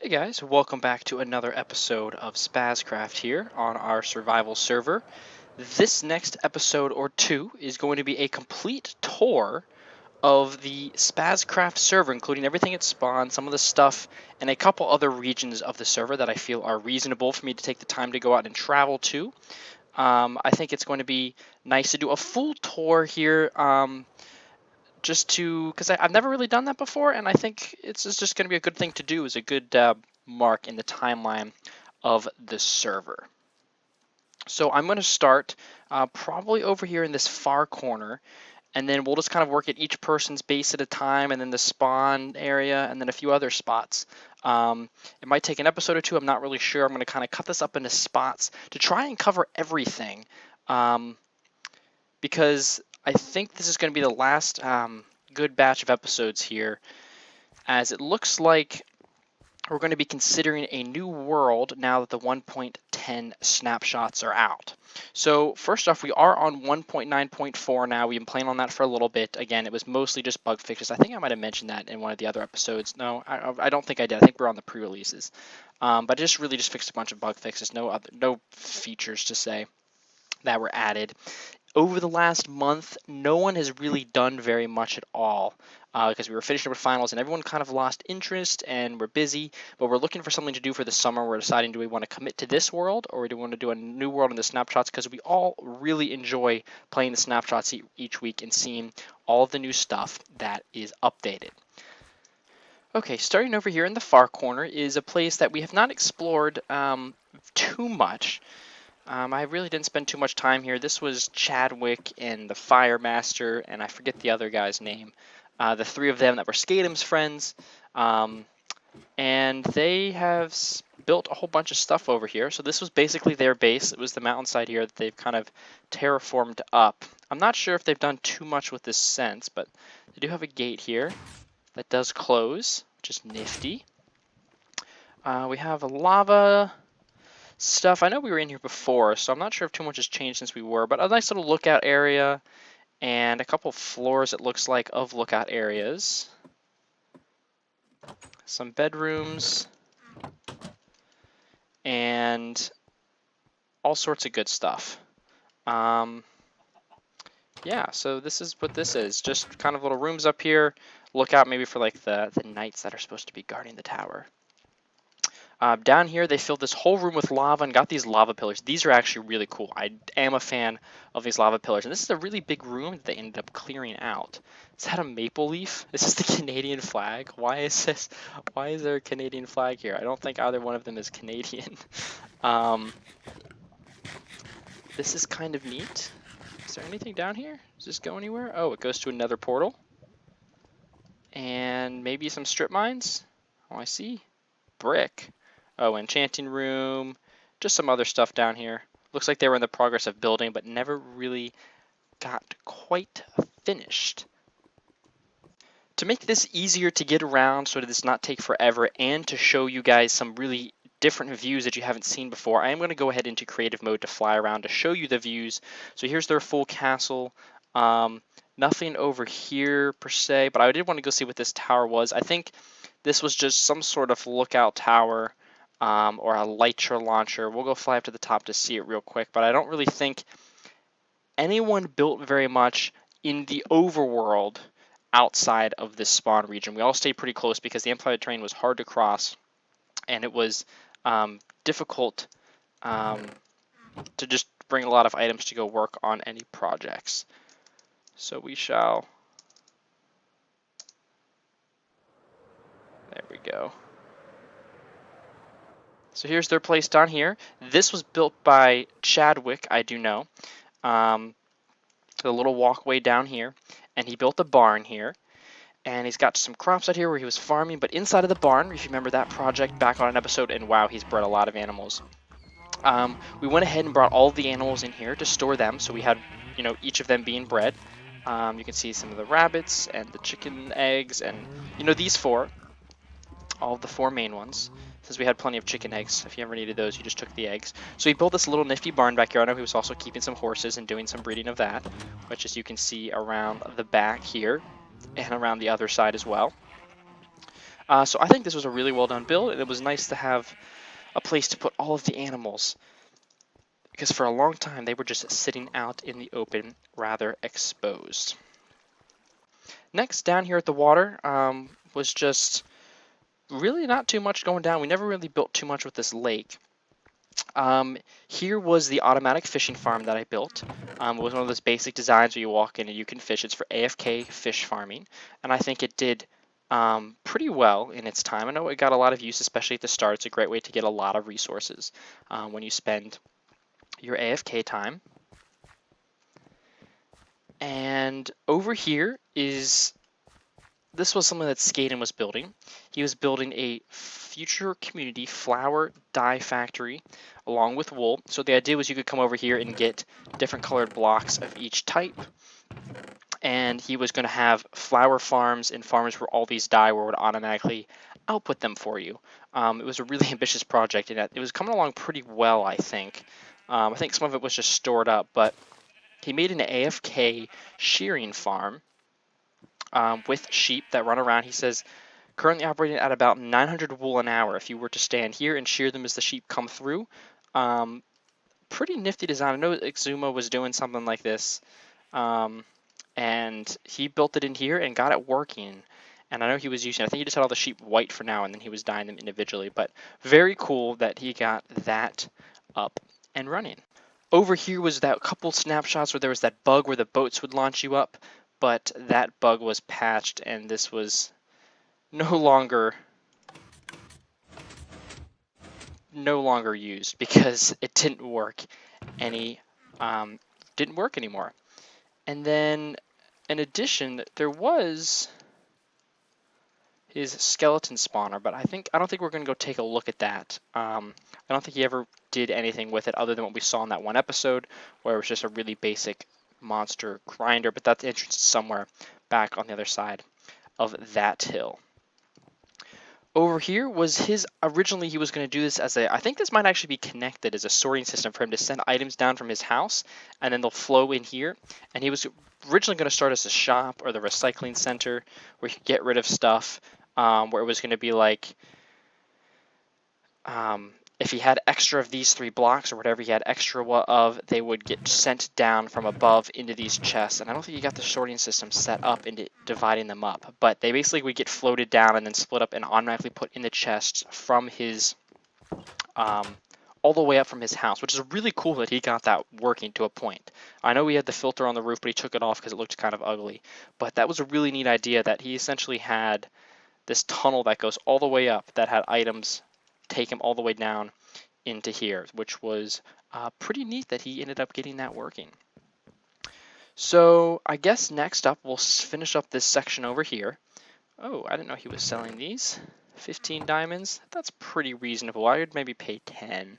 Hey guys, welcome back to another episode of Spazcraft here on our survival server. This next episode or two is going to be a complete tour of the Spazcraft server, including everything it spawned, some of the stuff, and a couple other regions of the server that I feel are reasonable for me to take the time to go out and travel to. I think it's going to be nice to do a full tour here, just to, because I've never really done that before, and I think it's just going to be a good thing to do, is a good mark in the timeline of the server. So I'm going to start probably over here in this far corner, and then we'll just kind of work at each person's base at a time, and then the spawn area, and then a few other spots. It might take an episode or two, I'm not really sure. I'm going to kind of cut this up into spots to try and cover everything, because I think this is going to be the last good batch of episodes here, as it looks like we're going to be considering a new world now that the 1.10 snapshots are out. So first off, we are on 1.9.4 now. We've been playing on that for a little bit. Again, it was mostly just bug fixes. I think I might have mentioned that in one of the other episodes. No, I don't think I did. I think we're on the pre-releases. But I just really just fixed a bunch of bug fixes. No features to say that were added. Over the last month, no one has really done very much at all, because we were finishing up with finals and everyone kind of lost interest and we're busy, but we're looking for something to do for the summer. We're deciding, do we want to commit to this world, or do we want to do a new world in the snapshots, because we all really enjoy playing the snapshots each week and seeing all of the new stuff that is updated. Okay, starting over here in the far corner is a place that we have not explored too much. I really didn't spend too much time here. This was Chadwick and the Fire Master, and I forget the other guy's name. The three of them that were Skatum's friends, and they have built a whole bunch of stuff over here. So this was basically their base. It was the mountainside here that they've kind of terraformed up. I'm not sure if they've done too much with this since, but they do have a gate here that does close, which is nifty. We have a lava stuff. I know we were in here before, so I'm not sure if too much has changed since we were, but a nice little lookout area and a couple floors, it looks like, of lookout areas. Some bedrooms and all sorts of good stuff. Yeah, so this is what this is. Just kind of little rooms up here. Look out maybe for like the knights that are supposed to be guarding the tower. Down here, they filled this whole room with lava and got these lava pillars. These are actually really cool. I am a fan of these lava pillars. And this is a really big room that they ended up clearing out. Is that a maple leaf? Is this the Canadian flag? Why is there a Canadian flag here? I don't think either one of them is Canadian. This is kind of neat. Is there anything down here? Does this go anywhere? Oh, it goes to another portal. And maybe some strip mines? Oh, I see. Brick. Oh, enchanting room, just some other stuff down here. Looks like they were in the progress of building, but never really got quite finished. To make this easier to get around so that this not take forever, and to show you guys some really different views that you haven't seen before, I am going to go ahead into creative mode to fly around to show you the views. So here's their full castle. Nothing over here per se, but I did want to go see what this tower was. I think this was just some sort of lookout tower. Or a Lytra launcher. We'll go fly up to the top to see it real quick, but I don't really think anyone built very much in the overworld outside of this spawn region. We all stayed pretty close because the Empire terrain was hard to cross, and it was difficult to just bring a lot of items to go work on any projects. So we shall... There we go. So here's their place down here. This was built by Chadwick, I do know. The little walkway down here. And he built a barn here. And he's got some crops out here where he was farming. But inside of the barn, if you remember that project back on an episode, and wow, he's bred a lot of animals. We went ahead and brought all the animals in here to store them. So we had, each of them being bred. You can see some of the rabbits and the chicken eggs and, these four. All of the four main ones. Since we had plenty of chicken eggs, if you ever needed those, you just took the eggs. So he built this little nifty barn back here. I know he was also keeping some horses and doing some breeding of that, which, as you can see around the back here and around the other side as well. So I think this was a really well done build, and it was nice to have a place to put all of the animals, because for a long time they were just sitting out in the open, rather exposed. Next, down here at the water was just really not too much going down. We never really built too much with this lake. Here was the automatic fishing farm that I built. It was one of those basic designs where you walk in and you can fish. It's for AFK fish farming, and I think it did pretty well in its time. I know it got a lot of use, especially at the start. It's a great way to get a lot of resources when you spend your AFK time. And over here is, this was something that Skaden was building. He was building a future community flower dye factory along with wool. So the idea was you could come over here and get different colored blocks of each type. And he was going to have flower farms and farms where all these dye would automatically output them for you. It was a really ambitious project, and it was coming along pretty well, I think. I think some of it was just stored up, but he made an AFK shearing farm with sheep that run around. He says currently operating at about 900 wool an hour. If you were to stand here and shear them as the sheep come through, pretty nifty design. I know Exuma was doing something like this, and he built it in here and got it working. And I know he was using, I think he just had all the sheep white for now, and then he was dyeing them individually. But very cool that he got that up and running. Over here was that couple snapshots where there was that bug where the boats would launch you up, but that bug was patched, and this was no longer used because it didn't work anymore. And then in addition, there was his skeleton spawner, but I don't think we're going to go take a look at that. I don't think he ever did anything with it other than what we saw in that one episode where it was just a really basic monster grinder, but that's entrance somewhere back on the other side of that hill. Over here was originally he was going to do this as I think this might actually be connected as a sorting system for him to send items down from his house, and then they'll flow in here. And he was originally going to start as a shop or the recycling center where he could get rid of stuff, where it was going to be like, if he had extra of these 3 blocks or whatever he had extra of, they would get sent down from above into these chests. And I don't think he got the sorting system set up into dividing them up, but they basically would get floated down and then split up and automatically put in the chests from his, all the way up from his house, which is really cool that he got that working to a point. I know he had the filter on the roof, but he took it off because it looked kind of ugly. But that was a really neat idea that he essentially had this tunnel that goes all the way up that had items take him all the way down into here, which was pretty neat that he ended up getting that working. So I guess next up we'll finish up this section over here. Oh, I didn't know he was selling these. 15 diamonds, that's pretty reasonable. I would maybe pay 10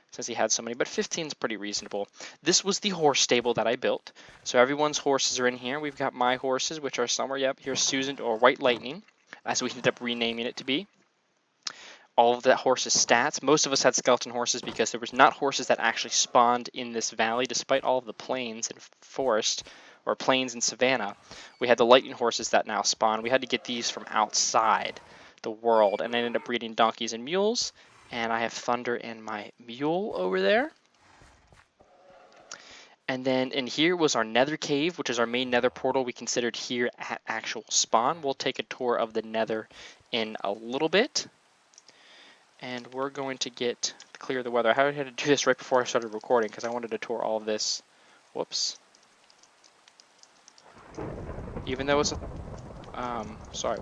since he had so many, but 15 is pretty reasonable. This was the horse stable that I built. So everyone's horses are in here. We've got my horses, which are somewhere, yep, here's Susan, or White Lightning, as we ended up renaming it to be. All of the horses' stats. Most of us had skeleton horses because there was not horses that actually spawned in this valley, despite all of the plains and forest, or plains and savanna. We had the lightning horses that now spawn. We had to get these from outside the world, and I ended up breeding donkeys and mules, and I have Thunder and my mule over there. And then in here was our nether cave, which is our main nether portal we considered here at actual spawn. We'll take a tour of the nether in a little bit. And we're going to clear the weather. I had to do this right before I started recording because I wanted to tour all of this. Whoops. Even though it's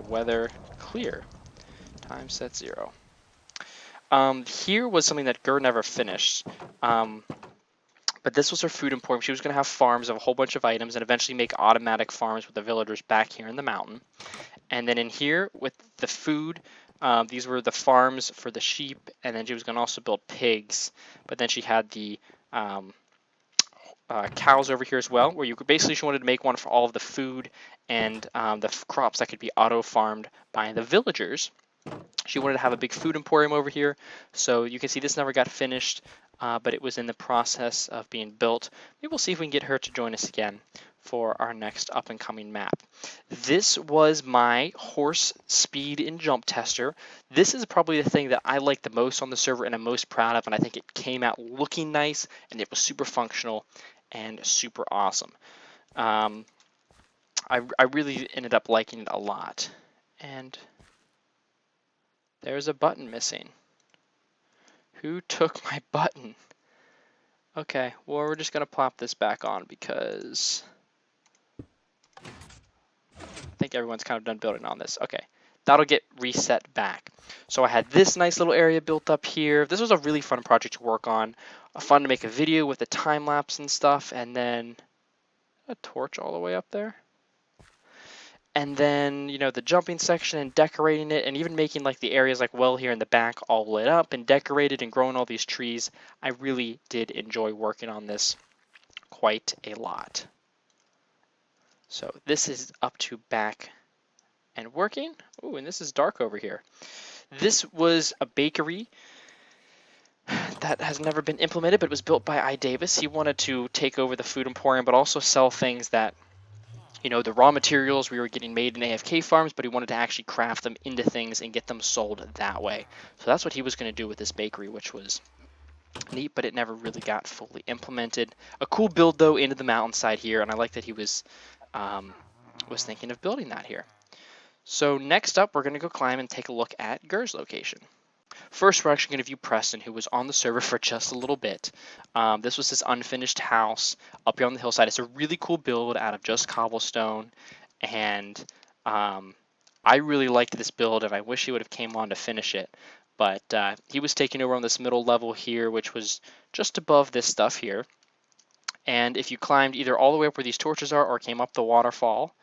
weather clear. Time set 0. Here was something that Gur never finished. But this was her food emporium. She was going to have farms of a whole bunch of items and eventually make automatic farms with the villagers back here in the mountain. And then in here with the food, these were the farms for the sheep, and then she was going to also build pigs. But then she had the cows over here as well, where she wanted to make one for all of the food and the crops that could be auto-farmed by the villagers. She wanted to have a big food emporium over here, so you can see this never got finished. but it was in the process of being built. Maybe we'll see if we can get her to join us again for our next up and coming map. This was my horse speed and jump tester. This is probably the thing that I like the most on the server and I'm most proud of, and I think it came out looking nice and it was super functional and super awesome. I really ended up liking it a lot. And there's a button missing. Who took my button? Okay, well, we're just going to plop this back on because I think everyone's kind of done building on this. Okay, that'll get reset back. So I had this nice little area built up here. This was a really fun project to work on. Fun to make a video with the time lapse and stuff, and then a torch all the way up there. And then, you know, the jumping section and decorating it and even making like the areas like well here in the back all lit up and decorated and growing all these trees. I really did enjoy working on this quite a lot. So this is up to back and working. Ooh, and this is dark over here. This was a bakery that has never been implemented, but it was built by I. Davis. He wanted to take over the food emporium, but also sell things that, you know, the raw materials we were getting made in AFK farms, but he wanted to actually craft them into things and get them sold that way. So that's what he was going to do with this bakery, which was neat, but it never really got fully implemented. A cool build, though, into the mountainside here, and I like that he was thinking of building that here. So next up, we're going to go climb and take a look at Gur's location. First, we're actually going to view Preston, who was on the server for just a little bit. This was his unfinished house up here on the hillside. It's a really cool build out of just cobblestone, and I really liked this build, and I wish he would have came on to finish it. But he was taking over on this middle level here, which was just above this stuff here. And if you climbed either all the way up where these torches are or came up the waterfall,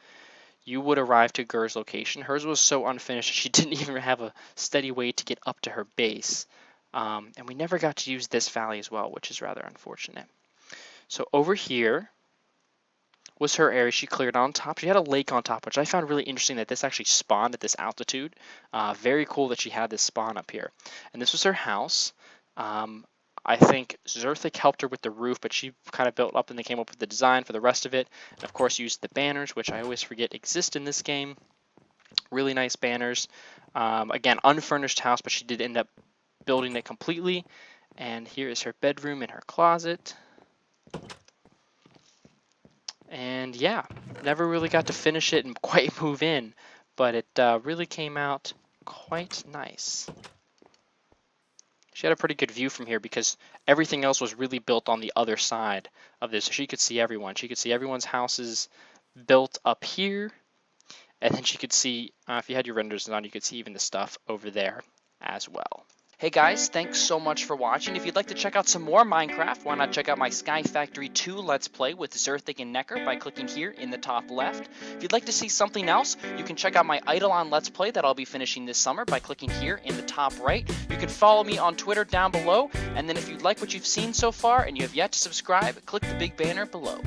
you would arrive to Gur's location. Hers was so unfinished, she didn't even have a steady way to get up to her base. And we never got to use this valley as well, which is rather unfortunate. So over here was her area she cleared on top. She had a lake on top, which I found really interesting that this actually spawned at this altitude. Very cool that she had this spawn up here. And this was her house. I think Zerthik helped her with the roof, but she kind of built up and they came up with the design for the rest of it. And of course used the banners, which I always forget exist in this game. Really nice banners. Again, unfurnished house, but she did end up building it completely. And here is her bedroom and her closet. And yeah, never really got to finish it and quite move in, but it really came out quite nice. She had a pretty good view from here because everything else was really built on the other side of this. So she could see everyone. She could see everyone's houses built up here. And then she could see, if you had your renders on, you could see even the stuff over there as well. Hey guys, thanks so much for watching. If you'd like to check out some more Minecraft, why not check out my Sky Factory 2 Let's Play with Zerthik and Necker by clicking here in the top left. If you'd like to see something else, you can check out my Eidolon Let's Play that I'll be finishing this summer by clicking here in the top right. You can follow me on Twitter down below, and then if you'd like what you've seen so far and you have yet to subscribe, click the big banner below.